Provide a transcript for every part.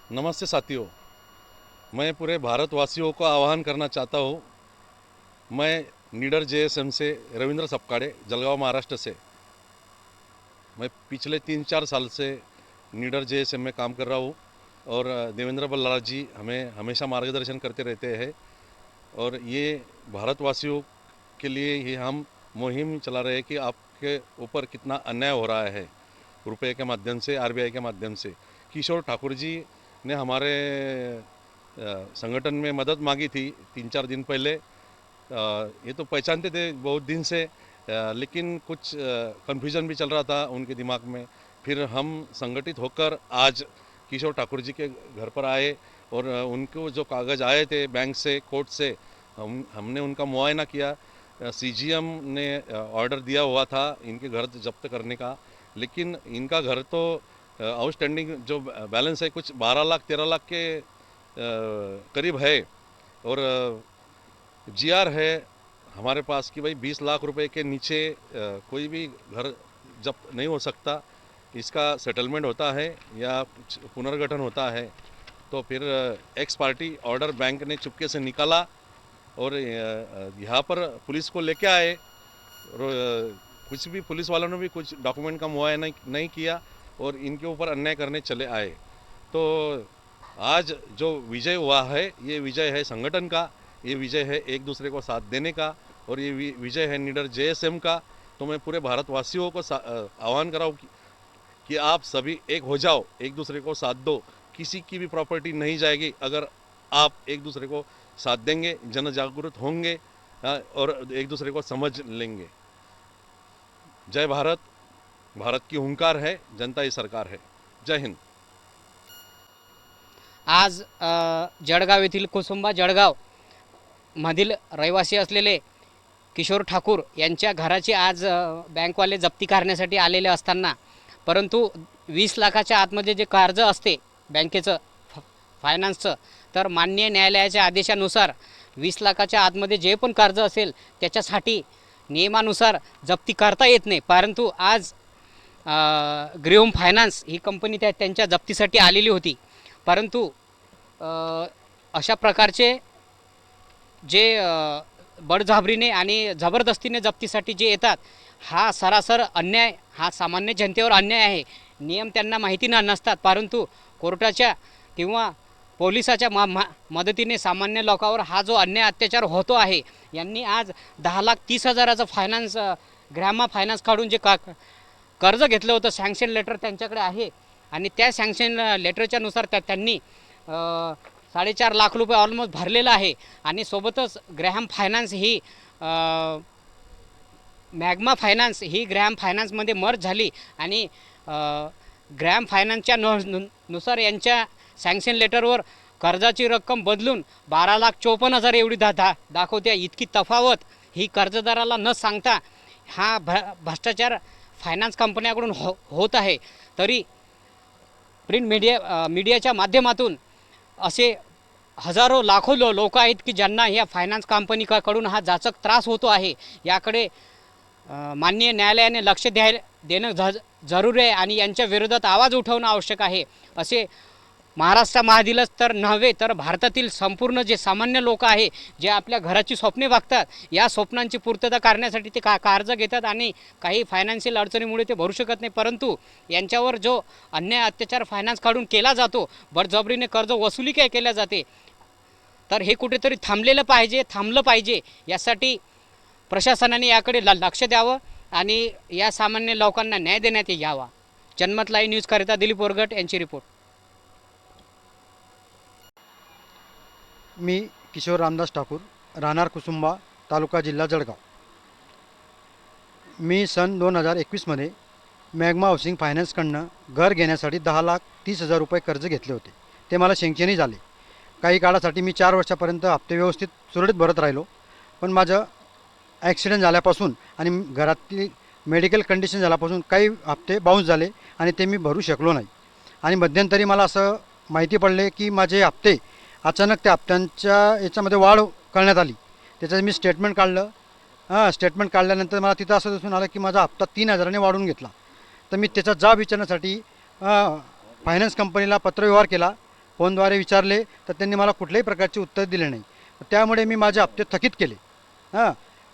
नमस्ते साथियों, मैं पूरे भारतवासियों को आह्वान करना चाहता हूँ। मैं नीडर जेएसएम से रविंद्र सपकाड़े, जलगांव महाराष्ट्र से। मैं पिछले 3-4 साल से नीडर जेएसएम में काम कर रहा हूँ और देवेंद्र बल्लाळ जी हमें हमेशा मार्गदर्शन करते रहते हैं। और ये भारतवासियों के लिए ही हम मुहिम चला रहे हैं कि आपके ऊपर कितना अन्याय हो रहा है रुपए के माध्यम से, आरबीआई के माध्यम से। किशोर ठाकुर जी ने हमारे संगठन में मदद मांगी थी 3-4 दिन पहले। ये तो पहचानते थे बहुत दिन से, लेकिन कुछ कन्फ्यूजन भी चल रहा था उनके दिमाग में। फिर हम संगठित होकर आज किशोर ठाकुर जी के घर पर आए और उनको जो कागज़ आए थे बैंक से, कोर्ट से, हमने उनका मुआयना किया। सीजीएम ने ऑर्डर दिया हुआ था इनके घर जब्त करने का, लेकिन इनका घर तो आउटस्टैंडिंग जो बैलेंस है कुछ 12 लाख 13 लाख के करीब है। और जीआर है हमारे पास कि भाई 20 लाख रुपए के नीचे कोई भी घर जब्त नहीं हो सकता। इसका सेटलमेंट होता है या कुछ पुनर्गठन होता है। तो फिर एक्स पार्टी ऑर्डर बैंक ने चुपके से निकाला और यहाँ पर पुलिस को लेके आए। और कुछ भी पुलिस वालों ने भी कुछ डॉक्यूमेंट का मुआयना नहीं किया और इनके ऊपर अन्याय करने चले आए। तो आज जो विजय हुआ है ये विजय है संगठन का, ये विजय है एक दूसरे को साथ देने का, और ये विजय है नीडर जेएसएम का। तो मैं पूरे भारतवासियों को आह्वान कराऊँ कि आप सभी एक हो जाओ, एक दूसरे को साथ दो। किसी की भी प्रॉपर्टी नहीं जाएगी अगर आप एक दूसरे को साथ देंगे, जन जागरूक होंगे और एक दूसरे को समझ लेंगे। जय भारत। भारत की हुंकार है, जनता ही सरकार है। जय हिंद। आज जळगाव येथील कुसुंबा जळगाव मधील रहिवासी असलेले किशोर ठाकूर यांच्या घराची आज बँकवाले जप्ती करण्यासाठी आलेले असताना, परंतु 20 लाखाच्या आतमध्ये जे कर्ज असते बँकेचं फायनान्सचं, तर माननीय न्यायालयाच्या आदेशानुसार 20 लाखाच्या आतमध्ये जे पण कर्ज असेल त्याच्यासाठी नियमानुसार जप्ती करता येत नाही। परंतु आज गृहम फायनान्स ही कंपनी त्यांच्या जप्तीसाठी आलेली होती। परंतु अशा प्रकारचे जे बळजबरीने आणि जबरदस्तीने जप्तीसाठी जे येतात, हा सरासर अन्याय, हा सामान्य जनतेवर अन्याय आहे। नियम त्यांना माहिती नसतात, परंतु कोर्टाच्या किंवा पोलिसाच्या मदतीने सामान्य लोकांवर हा जो अन्याय अत्याचार होतो आहे। यांनी आज 10,30,000चं फायनान्स ग्रामा फायनान्स काढून जे कर्ज घेतलं होतं, सँक्शन लेटर त्यांच्याकडे आहे आणि त्या सँक्शन लेटरच्या नुसार त्यांनी 4.5 लाख रुपये ऑलमोस्ट भरलेला आहे। आणि सोबतच ग्रॅहम फायनान्स ही मॅग्मा फायनान्स ही ग्रॅहम फायनान्समध्ये मर्ज झाली आणि ग्रॅहम फायनान्सच्या नुसार यांच्या सँक्शन लेटरवर कर्जाची रक्कम बदलून 12,54,000 एवढी दाखवते। इतकी तफावत ही कर्जदाराला न सांगता हा भ्रष्टाचार फायनान्स कंपन्याकडून होत आहे। तरी प्रिंट मीडियाच्या माध्यमातून असे हजारो लाखो लोक आहेत की ज्यांना या फायनान्स कंपनीकडून हा जाचक त्रास होतो आहे। याकडे माननीय न्यायालयाने लक्ष देणं जरूरी आहे आणि यांच्या विरोधात आवाज उठवणं आवश्यक आहे। असे महाराष्ट्रामधीलच तर नव्हे तर भारतातील संपूर्ण जे सामान्य लोक आहे, जे आपल्या घराची स्वप्ने बघतात, या स्वप्नांची पूर्तता करण्यासाठी ते कर्ज घेतात आणि काही फायनान्शियल अडचणीमुळे ते भरू शकत नाही। परंतु यांच्यावर जो अन्याय अत्याचार फायनान्स काढून केला जातो, बळजबरीने कर्ज वसुली काय केल्या जाते, तर हे कुठेतरी थांबलं पाहिजे। यासाठी प्रशासनाने याकडे लक्ष द्यावं आणि या सामान्य लोकांना न्याय देण्यात यावा। जनमत लाईव्ह न्यूजकरिता दिलीप वरगट यांची रिपोर्ट। मी किशोर रामदास ठाकूर, राहणार कुसुंबा, तालुका जिल्हा जळगाव। मी सन 2021मध्ये मॅग्मा हाऊसिंग फायनान्सकडनं घर घेण्यासाठी 10,30,000 रुपये कर्ज घेतले होते। ते मला सँक्शनही झाले। काही काळासाठी मी 4 वर्षापर्यंत हप्ते व्यवस्थित सुरळीत भरत राहिलो, पण माझं ॲक्सिडेंट झाल्यापासून आणि घरातील मेडिकल कंडिशन झाल्यापासून काही हप्ते बाउन्स झाले आणि ते मी भरू शकलो नाही। आणि मध्यंतरी मला असं माहिती पडले की माझे हप्ते अचानक त्या हप्त्यांच्या याच्यामध्ये वाढ करण्यात आली। त्याचं मी स्टेटमेंट काढलं। स्टेटमेंट काढल्यानंतर मला तिथं असं दिसून आलं की माझा हप्ता 3,000ने वाढून घेतला। तर मी त्याचा जाब विचारण्यासाठी फायनान्स कंपनीला पत्रव्यवहार केला, फोनद्वारे विचारले तर त्यांनी मला कुठल्याही प्रकारचे उत्तर दिले नाही. त्यामुळे मी माझे हप्ते थकीत केले.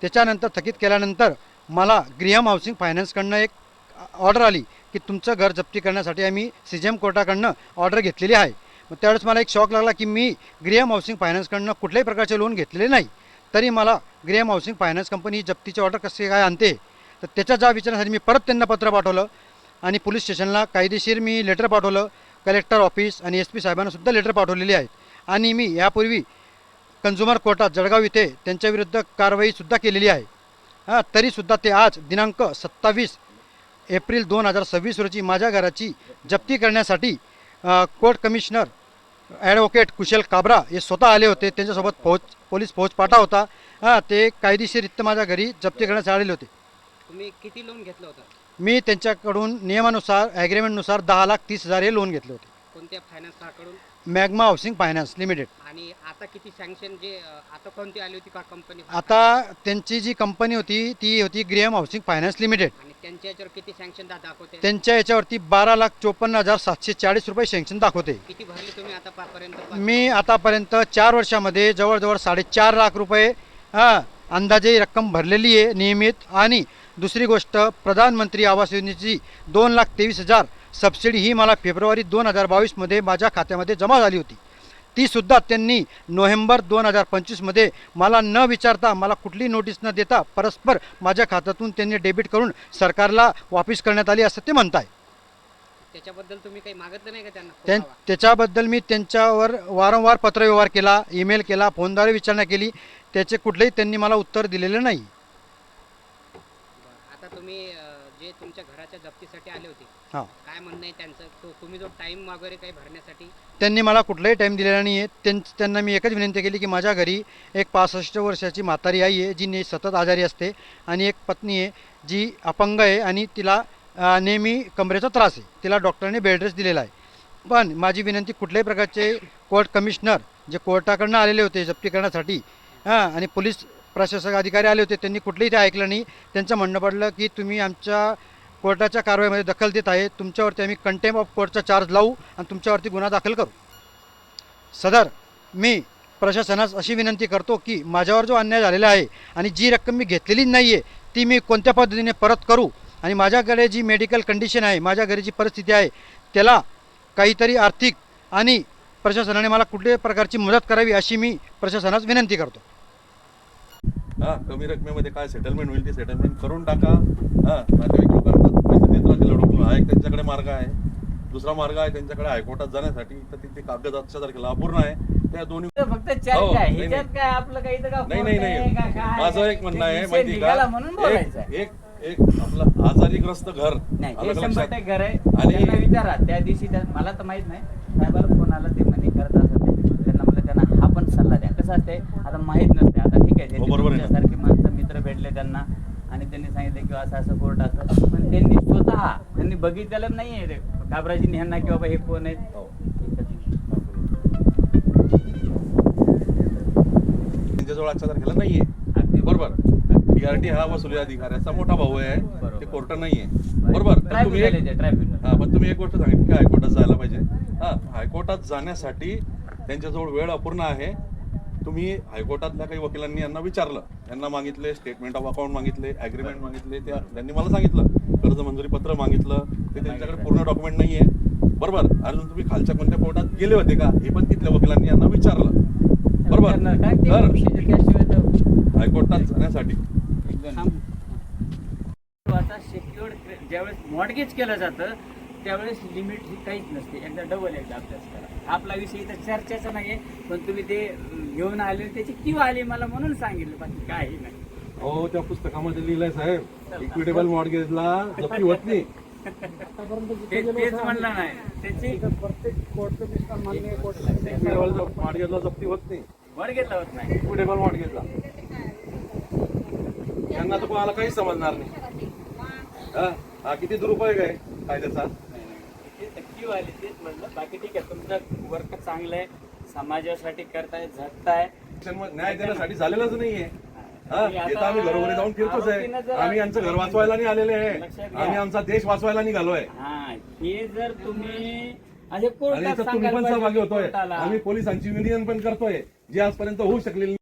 त्याच्यानंतर थकीत केल्यानंतर मला ग्रीहम हाऊसिंग फायनान्सकडनं एक ऑर्डर आली की तुमचं घर जप्ती करण्यासाठी आम्ही CJM कोर्टाकडनं ऑर्डर घेतलेली आहे. मग त्यावेळेस मला एक शॉक लागला की मी ग्रीहम हाऊसिंग फायनान्सकडनं कुठल्याही प्रकारचे लोन घेतलेले नाही, तरी मला ग्रीहम हाऊसिंग फायनान्स कंपनी ही जप्तीची ऑर्डर कसे काय आणते. तर त्याच्या जाब विचारण्यासाठी मी परत त्यांना पत्र पाठवलं आणि पोलीस स्टेशनला कायदेशीर मी लेटर पाठवलं. कलेक्टर ऑफिस आणि SP साहेबांना सुद्धा लेटर पाठवलेली आहेत. आणि मी यापूर्वी कंझ्युमर कोर्टात जळगाव इथे त्यांच्याविरुद्ध कारवाईसुद्धा केलेली आहे. तरीसुद्धा ते आज दिनांक 27 एप्रिल 2026 रोजी माझ्या घराची जप्ती करण्यासाठी कोर्ट कमिशनर ॲडव्होकेट कुशल काब्रा हे स्वतः आले होते. त्यांच्यासोबत पोलीस फौजफाटा होता. ते कायदेशीररित्या माझ्या घरी जप्ती करण्यासाठी आलेले होते. तुम्ही किती लोन घेतलं होतं? मी त्यांच्याकडून नियमानुसार ॲग्रीमेंटनुसार 10,30,000 हे लोन घेतले होते. कोणत्या फायनान्सकडून? Magma housing finance limited. आणि आता किती सँक्शन आता कोणती आली होती का कंपनी? आता त्यांची जी कंपनी होती ती होती ग्रीहम हाऊसिंग फायनान्स लिमिटेड. आणि त्यांच्या याच्यावर किती सँक्शन दाखवते? त्यांच्या याच्यावरती 12,54,740 रुपये सँक्शन दाखवते. किती भरले तुम्ही आतापर्यंत? मी आतापर्यंत 4 वर्षामध्ये जवळजवळ 4.5 लाख रुपये अंदाजे रक्कम भरलेली आहे नियमित. आणि दुसरी गोष्ट, प्रधानमंत्री आवास योजनेची 2,23,000 सबसिडी ही मला फेब्रुवारी 2022मध्ये माझ्या खात्यामध्ये जमा झाली होती. तीसुद्धा त्यांनी नोव्हेंबर 2025मध्ये मला न विचारता, मला कुठली नोटीस न देता परस्पर माझ्या खात्यातून त्यांनी डेबिट करून सरकारला वापस करण्यात आली असं ते म्हणत आहे. त्याच्याबद्दल तुम्ही काही मागितलं नाही का त्यांना? त्याच्याबद्दल मी त्यांच्यावर वारंवार पत्रव्यवहार केला, ईमेल केला, फोनद्वारे विचारणा केली. त्याचे कुठलेही त्यांनी मला उत्तर दिलेले नाही. आता तुम्ही जे तुमच्या घराच्या जप्तीसाठी आले होते, हां, काय म्हणणं आहे त्यांचं? तुम्ही जो टाईम वगैरे काही भरण्यासाठी? त्यांनी मला कुठलाही टाईम दिलेला नाही आहे. त्यांना मी एकच विनंती केली की माझ्या घरी एक 65 वर्षाची म्हातारी आई आहे जी सतत आजारी असते, आणि एक पत्नी आहे जी अपंग आहे आणि तिला नेहमी कमरेचा त्रास आहे. तिला डॉक्टरांनी बेड रेस्ट दिलेला आहे. पण माझी विनंती, कुठल्याही प्रकारचे कोर्ट कमिशनर जे कोर्टाकडनं आलेले होते जप्ती करण्यासाठी, आणि पोलीस प्रशासक अधिकारी आले होते, त्यांनी कुठलेही ते ऐकलं नाही. त्यांचं म्हणणं पडलं की तुम्ही आमच्या कोर्टाच्या कारवाईमध्ये दखल देत आहे, तुमच्यावरती आम्ही कंटेम्प्ट ऑफ कोर्टचा चार्ज लावू आणि तुमच्यावरती गुन्हा दाखल करू. सदर मी प्रशासनास अशी विनंती करतो की माझ्यावर जो अन्याय झालेला आहे आणि जी रक्कम मी घेतलेली नाही आहे ती मी कोणत्या पद्धतीने परत करू, आणि माझ्याकडे जी मेडिकल कंडिशन आहे, माझ्या घरी जी परिस्थिती आहे, त्याला काहीतरी आर्थिक आणि प्रशासनाने मला कुठल्याही प्रकारची मदत करावी अशी मी प्रशासनास विनंती करतो. कमी रकमेमध्ये काय सेटलमेंट होईल ते सेटलमेंट करून टाका. नातेवाईक लोकांना पैसे देत राहतील अडवून. हा एक त्यांच्याकडे मार्ग आहे. दुसरा मार्ग आहे त्यांच्याकडे हायकोर्टात जाण्यासाठी, तर तिथे कागदाच्या तारखेला अपूर्ण आहे. त्या दोन्ही फक्त चर्चा आहे. ह्याच्यात काय आपलं काही तर नाही. माझं एक म्हणणं आहे, माहिती का, म्हणून बोलायचं आहे. एक आपलं आजारीग्रस्त घर नाही, आलं ते का 100% लक्षात? घर आहे. आणि- त्यांना विचारा, त्या दिवशी मला तर माहित नाही, साहेबाला फोन आला, ते म्हणे करत असत. त्यांना म्हणलं त्यांना हा पण सल्ला द्या. कसं असते, आता माहित नसते. आता ठीक आहे, बरोबर आहे ना. सारखे माणसं मित्र भेटले त्यांना आणि त्यांनी सांगितलं की असं असं कोर्ट असं, पण त्यांनी स्वतः त्यांनी बघितलेलं नाहीये काबराजी ह्यांना की बाबा हे कोण आहेत. हो. त्यांच्याजवळ आजच्या तारखेला नाहीये. अगदी बरोबर. DRT हा वसुली अधिकाऱ्याचा मोठा भाऊ आहे, बरोबर. ते कोर्ट नाहीये. बरोबर. पण तुम्ही ट्रायब्युनल पण तुम्ही एक गोष्ट सांगितली की हायकोर्टात जायला पाहिजे. हायकोर्टात जाण्यासाठी त्यांच्याजवळ वेळ अपूर्ण आहे. तुम्ही हायकोर्टातल्या काही वकिलांनी यांना विचारलं, यांना मागितले स्टेटमेंट ऑफ अकाउंट मागितले, ॲग्रीमेंट मागितले, त्यांनी मला सांगितलं कर्ज मंजुरी पत्र मागितलं, ते त्यांच्याकडे पूर्ण डॉक्युमेंट नाहीये. बरोबर. अजून तुम्ही खालच्या कोणत्या कोर्टात गेले होते का, हे पण तिथल्या वकिलांनी यांना विचारलं. बरोबर. तर हायकोर्टात जाण्यासाठी आता सेक्युअर्ड ज्यावेळेस मॉर्गेज केलं जातं त्यावेळेस लिमिट ही काहीच नसते. एकदा डबल एकदा अभ्यास करा. आपला विषय तर चर्चेचा नाहीये, पण तुम्ही ते घेऊन आले त्याची किंवा आली मला म्हणून सांगितलं, बाकी काही नाही. हो, त्या पुस्तकामध्ये लिहिलंय साहेब, इक्विटेबल मॉर्गेजला जप्ती होत नाही. तेच म्हणलं नाही त्याची इक्विटेबल मॉर्गेजला जप्ती होत नाही. मॉर्गेजला होत नाही. इक्विटेबल मॉर्गेजला यांना तर कोणाला काही समजणार नाही. हा किती दुरुपयोग आहे कायद्याचा. किंवा आली तेच म्हणलं, बाकी ठीक आहे. तुमचं वर्क चांगलं आहे, समाजासाठी करताय, झटताय. न्याय देण्यासाठी झालेलंच नाहीये. येतं आम्ही घरोघरी जाऊन फिरतोच आहे. आम्ही आमचं घर वाचवायला नाही आलेले आहे, आम्ही आमचा देश वाचवायला निघालोय. हा, हे जर तुम्ही आणि आणि कोर्टात याच्यात तुम्ही सांगायला पण पाहिजे, सहभागी होतोय. कोर्टाला. आम्ही पोलिसांची युनियन पण करतोय, जे आजपर्यंत होऊ शकलेली